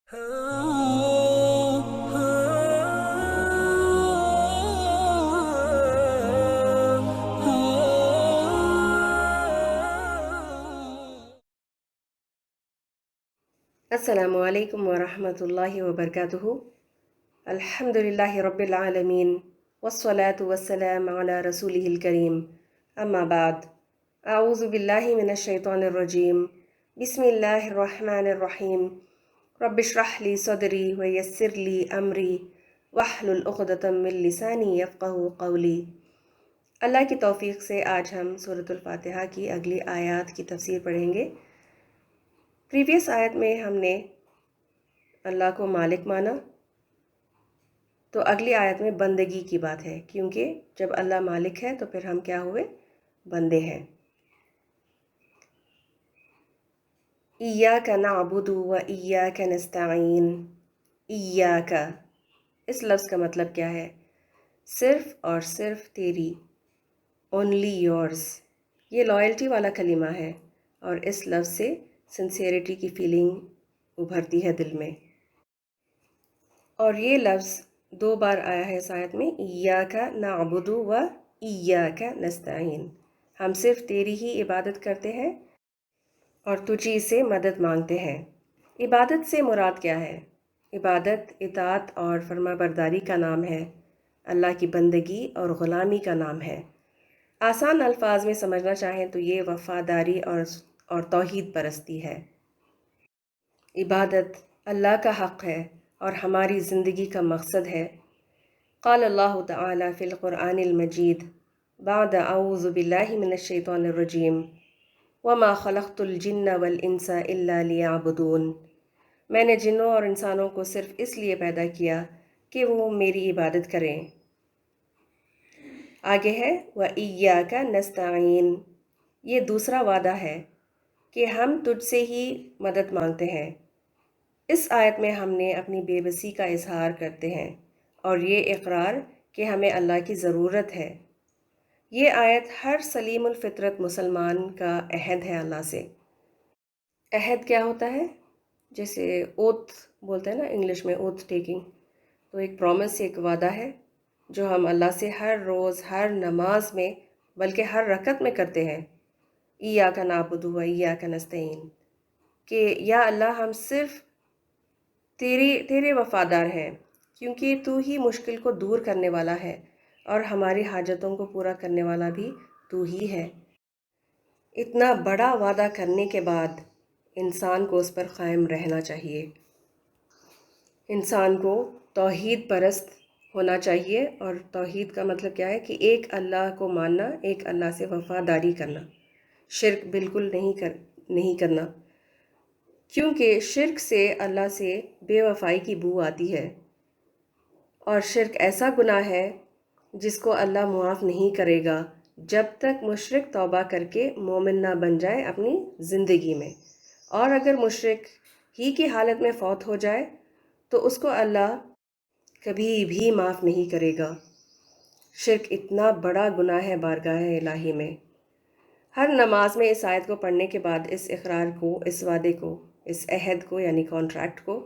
السلام علیکم ورحمۃ اللہ وبرکاتہ۔ الحمدللہ رب العالمین والصلاة والسلام علی رسولہ الکریم، اما بعد، اعوذ باللہ من الشیطان الرجیم، بسم اللہ الرحمن الرحیم، رب اشرح لی صدری ویسر لی امری واحلل عقدۃ من لسانی یفقہوا قولی۔ اللہ کی توفیق سے آج ہم سورۃ الفاتحہ کی اگلی آیات کی تفسیر پڑھیں گے۔ پریویس آیت میں ہم نے اللہ کو مالک مانا، تو اگلی آیت میں بندگی کی بات ہے، کیونکہ جب اللہ مالک ہے تو پھر ہم کیا ہوئے؟ بندے ہیں۔ ایاک نعبد و ایاک نستعین۔ ایاک، اس لفظ کا مطلب کیا ہے؟ صرف اور صرف تیری، اونلی یورز۔ یہ لائلٹی والا کلمہ ہے اور اس لفظ سے سنسیئرٹی کی فیلنگ ابھرتی ہے دل میں۔ اور یہ لفظ 2 بار آیا ہے اس آیت میں، ایاک نعبد و ایاک نستعین۔ ہم صرف تیری ہی عبادت کرتے ہیں اور تجھی سے مدد مانگتے ہیں۔ عبادت سے مراد کیا ہے؟ عبادت اطاعت اور فرما برداری کا نام ہے، اللہ کی بندگی اور غلامی کا نام ہے۔ آسان الفاظ میں سمجھنا چاہیں تو یہ وفاداری اور توحید پرستی ہے۔ عبادت اللہ کا حق ہے اور ہماری زندگی کا مقصد ہے۔ قال اللہ تعالی فی القرآن المجید بعد اعوذ باللہ من الشیطان الرجیم وما خلقت الجن والانس الا لیعبدون۔ میں نے جنوں اور انسانوں کو صرف اس لیے پیدا کیا کہ وہ میری عبادت کریں۔ آگے ہے وَإِيَّاكَ نَسْتَعِينُ، یہ دوسرا وعدہ ہے کہ ہم تجھ سے ہی مدد مانگتے ہیں۔ اس آیت میں ہم نے اپنی بے بسی کا اظہار کرتے ہیں اور یہ اقرار کہ ہمیں اللہ کی ضرورت ہے۔ یہ آیت ہر سلیم الفطرت مسلمان کا عہد ہے اللہ سے۔ عہد کیا ہوتا ہے؟ جیسے اوتھ بولتے ہیں نا انگلش میں، اوتھ ٹیکنگ، تو ایک پرومس، ایک وعدہ ہے جو ہم اللہ سے ہر روز ہر نماز میں بلکہ ہر رکعت میں کرتے ہیں۔ ایاک نعبد و ایاک نستعین، کہ یا اللہ ہم صرف تیرے وفادار ہیں، کیونکہ تو ہی مشکل کو دور کرنے والا ہے اور ہماری حاجتوں کو پورا کرنے والا بھی تو ہی ہے۔ اتنا بڑا وعدہ کرنے کے بعد انسان کو اس پر قائم رہنا چاہیے۔ انسان کو توحید پرست ہونا چاہیے، اور توحید کا مطلب کیا ہے؟ کہ ایک اللہ کو ماننا، ایک اللہ سے وفاداری کرنا، شرک بالکل نہیں کرنا، کیونکہ شرک سے اللہ سے بے وفائی کی بو آتی ہے، اور شرک ایسا گناہ ہے جس کو اللہ معاف نہیں کرے گا جب تک مشرک توبہ کر کے مومن نہ بن جائے اپنی زندگی میں، اور اگر مشرک ہی کی حالت میں فوت ہو جائے تو اس کو اللہ کبھی بھی معاف نہیں کرے گا۔ شرک اتنا بڑا گناہ ہے بارگاہ الہی میں۔ ہر نماز میں اس آیت کو پڑھنے کے بعد اس اقرار کو، اس وعدے کو، اس عہد کو یعنی کانٹریکٹ کو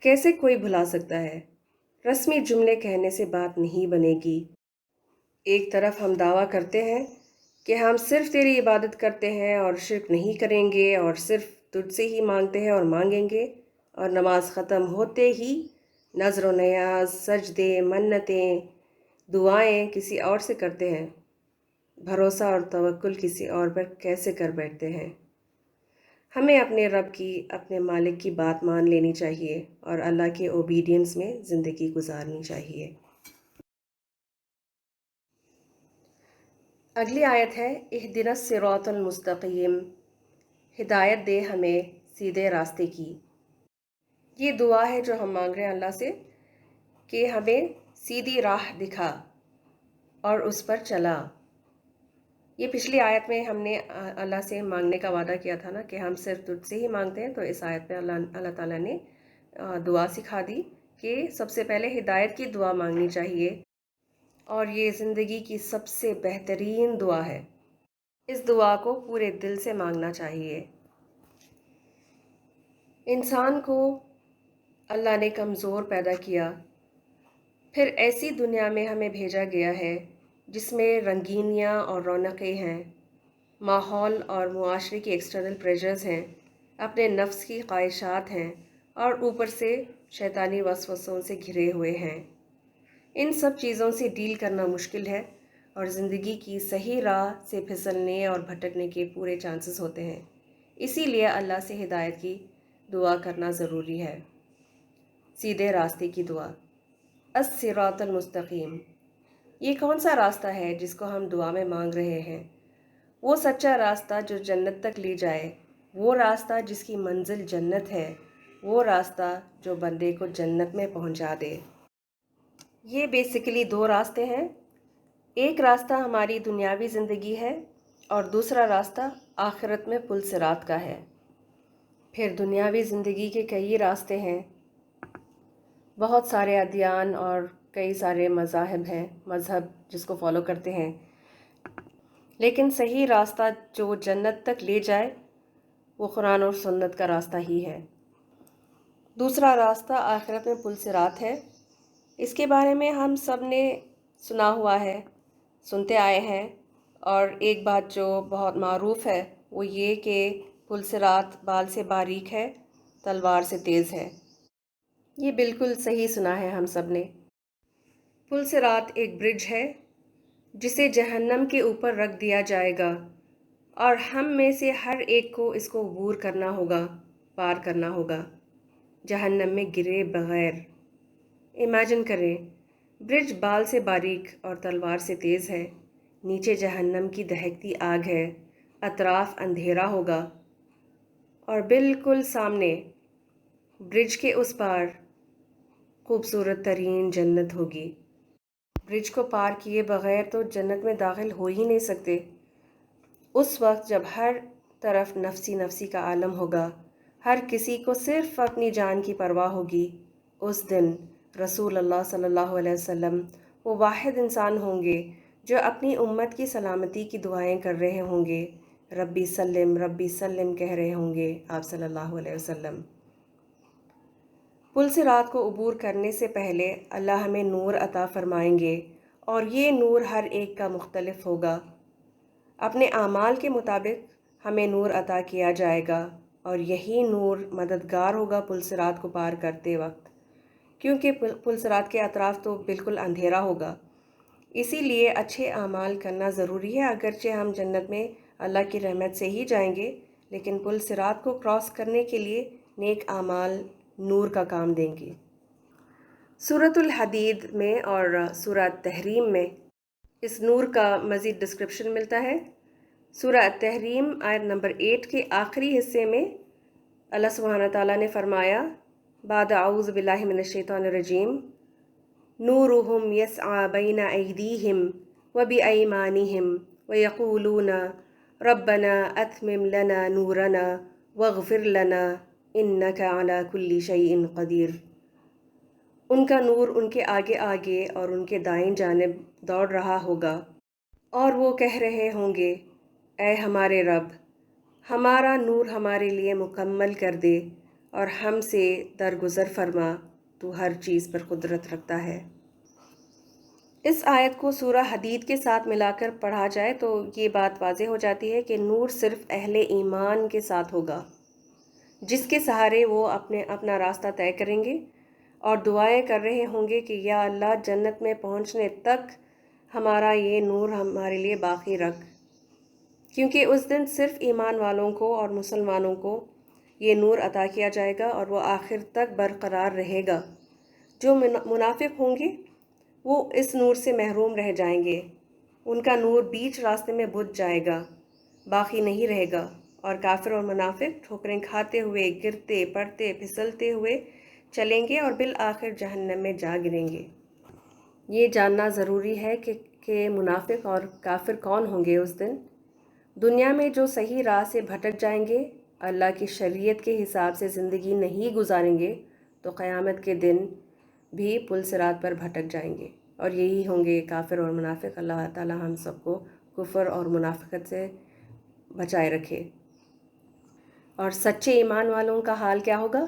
کیسے کوئی بھلا سکتا ہے؟ رسمی جملے کہنے سے بات نہیں بنے گی۔ ایک طرف ہم دعویٰ کرتے ہیں کہ ہم صرف تیری عبادت کرتے ہیں اور شرک نہیں کریں گے اور صرف تجھ سے ہی مانگتے ہیں اور مانگیں گے، اور نماز ختم ہوتے ہی نظر و نیاز، سجدے، منتیں، دعائیں کسی اور سے کرتے ہیں، بھروسہ اور توکل کسی اور پر کیسے کر بیٹھتے ہیں؟ ہمیں اپنے رب کی، اپنے مالک کی بات مان لینی چاہیے اور اللہ کے اوبیڈینس میں زندگی گزارنی چاہیے۔ اگلی آیت ہے اہدنا الصراط المستقیم، ہدایت دے ہمیں سیدھے راستے کی۔ یہ دعا ہے جو ہم مانگ رہے ہیں اللہ سے کہ ہمیں سیدھی راہ دکھا اور اس پر چلا۔ یہ پچھلی آیت میں ہم نے اللہ سے مانگنے کا وعدہ کیا تھا نا کہ ہم صرف تجھ سے ہی مانگتے ہیں، تو اس آیت میں اللہ تعالیٰ نے دعا سکھا دی کہ سب سے پہلے ہدایت کی دعا مانگنی چاہیے، اور یہ زندگی کی سب سے بہترین دعا ہے۔ اس دعا کو پورے دل سے مانگنا چاہیے۔ انسان کو اللہ نے کمزور پیدا کیا، پھر ایسی دنیا میں ہمیں بھیجا گیا ہے جس میں رنگینیاں اور رونقیں ہیں، ماحول اور معاشرے کی ایکسٹرنل پریشرز ہیں، اپنے نفس کی خواہشات ہیں، اور اوپر سے شیطانی وسوسوں سے گھرے ہوئے ہیں۔ ان سب چیزوں سے ڈیل کرنا مشکل ہے اور زندگی کی صحیح راہ سے پھسلنے اور بھٹکنے کے پورے چانسز ہوتے ہیں۔ اسی لیے اللہ سے ہدایت کی دعا کرنا ضروری ہے۔ سیدھے راستے کی دعا، الصراط المستقیم۔ یہ کون سا راستہ ہے جس کو ہم دعا میں مانگ رہے ہیں؟ وہ سچا راستہ جو جنت تک لے جائے، وہ راستہ جس کی منزل جنت ہے، وہ راستہ جو بندے کو جنت میں پہنچا دے۔ یہ بیسیکلی دو راستے ہیں۔ ایک راستہ ہماری دنیاوی زندگی ہے اور دوسرا راستہ آخرت میں پل صراط کا ہے۔ پھر دنیاوی زندگی کے کئی راستے ہیں، بہت سارے ادیان اور کئی سارے مذہب جس کو فالو کرتے ہیں، لیکن صحیح راستہ جو جنت تک لے جائے وہ قرآن اور سنت کا راستہ ہی ہے۔ دوسرا راستہ آخرت میں پل صراط ہے۔ اس کے بارے میں ہم سب نے سنا ہوا ہے، سنتے آئے ہیں، اور ایک بات جو بہت معروف ہے وہ یہ کہ پل صراط بال سے باریک ہے، تلوار سے تیز ہے۔ یہ بالکل صحیح سنا ہے ہم سب نے۔ پل صراط ایک برج ہے جسے جہنم کے اوپر رکھ دیا جائے گا، اور ہم میں سے ہر ایک کو اس کو عبور کرنا ہوگا، پار کرنا ہوگا، جہنم میں گرے بغیر۔ امیجن کریں، برج بال سے باریک اور تلوار سے تیز ہے، نیچے جہنم کی دہکتی آگ ہے، اطراف اندھیرا ہوگا، اور بالکل سامنے برج کے اس پار خوبصورت ترین جنت ہوگی۔ برج کو پار کیے بغیر تو جنت میں داخل ہو ہی نہیں سکتے۔ اس وقت جب ہر طرف نفسی نفسی کا عالم ہوگا، ہر کسی کو صرف اپنی جان کی پرواہ ہوگی، اس دن رسول اللہ صلی اللہ علیہ وسلم وہ واحد انسان ہوں گے جو اپنی امت کی سلامتی کی دعائیں کر رہے ہوں گے، ربی سلم کہہ رہے ہوں گے آپ صلی اللہ علیہ وسلم۔ پل صراط کو عبور کرنے سے پہلے اللہ ہمیں نور عطا فرمائیں گے، اور یہ نور ہر ایک کا مختلف ہوگا۔ اپنے اعمال کے مطابق ہمیں نور عطا کیا جائے گا، اور یہی نور مددگار ہوگا پل صراط کو پار کرتے وقت، کیونکہ پل صراط کے اطراف تو بالکل اندھیرا ہوگا۔ اسی لیے اچھے اعمال کرنا ضروری ہے۔ اگرچہ ہم جنت میں اللہ کی رحمت سے ہی جائیں گے، لیکن پل صراط کو کراس کرنے کے لیے نیک اعمال نور کا کام دیں گے۔ سورۃ الحدید میں اور سورہ تحریم میں اس نور کا مزید ڈسکرپشن ملتا ہے۔ سورہ تحریم آیت نمبر 8 کے آخری حصے میں اللہ سبحانہ تعالیٰ نے فرمایا، بعد اعوذ باللہ من الشیطان الرجیم، نورہم یسعی بین ایدیہم وبایمانہم ویقولون ربنا اتمم لنا نورنا واغفر لنا انک علی کل شیء قدیر۔ ان کا نور ان کے آگے آگے اور ان کے دائیں جانب دوڑ رہا ہوگا، اور وہ کہہ رہے ہوں گے، اے ہمارے رب، ہمارا نور ہمارے لیے مکمل کر دے اور ہم سے درگزر فرما، تو ہر چیز پر قدرت رکھتا ہے۔ اس آیت کو سورہ حدید کے ساتھ ملا کر پڑھا جائے تو یہ بات واضح ہو جاتی ہے کہ نور صرف اہل ایمان کے ساتھ ہوگا، جس کے سہارے وہ اپنا راستہ طے کریں گے اور دعائیں کر رہے ہوں گے کہ یا اللہ جنت میں پہنچنے تک ہمارا یہ نور ہمارے لیے باقی رکھ، کیونکہ اس دن صرف ایمان والوں کو اور مسلمانوں کو یہ نور عطا کیا جائے گا اور وہ آخر تک برقرار رہے گا۔ جو منافق ہوں گے وہ اس نور سے محروم رہ جائیں گے، ان کا نور بیچ راستے میں بجھ جائے گا، باقی نہیں رہے گا، اور کافر اور منافق ٹھوکریں کھاتے ہوئے، گرتے پڑتے پھسلتے ہوئے چلیں گے اور بالآخر جہنم میں جا گریں گے۔ یہ جاننا ضروری ہے کہ منافق اور کافر کون ہوں گے اس دن۔ دنیا میں جو صحیح راہ سے بھٹک جائیں گے، اللہ کی شریعت کے حساب سے زندگی نہیں گزاریں گے، تو قیامت کے دن بھی پل صراط پر بھٹک جائیں گے، اور یہی ہوں گے کافر اور منافق۔ اللہ تعالیٰ ہم سب کو کفر اور منافقت سے بچائے رکھے۔ اور سچے ایمان والوں کا حال کیا ہوگا؟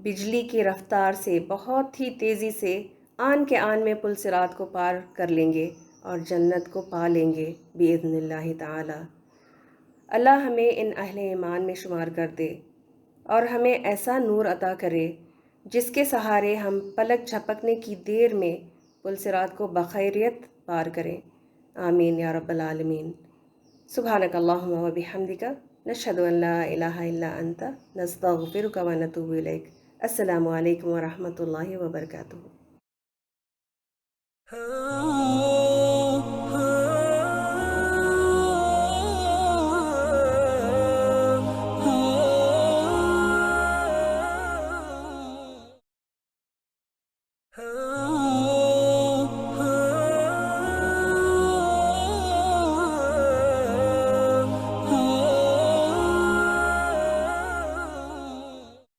بجلی کی رفتار سے بہت ہی تیزی سے آن کے آن میں پل صراط کو پار کر لیں گے اور جنت کو پا لیں گے بإذن اللہ تعالی۔ اللہ ہمیں ان اہل ایمان میں شمار کر دے اور ہمیں ایسا نور عطا کرے جس کے سہارے ہم پلک جھپکنے کی دیر میں پل صراط کو بخیریت پار کریں۔ آمین یا رب العالمین۔ سبحانک اللہم و بحمدک، نشہد ان لا الہ الا انت، نستغفرک و نتوب الیک۔ السلام علیکم ورحمۃ اللہ وبرکاتہ۔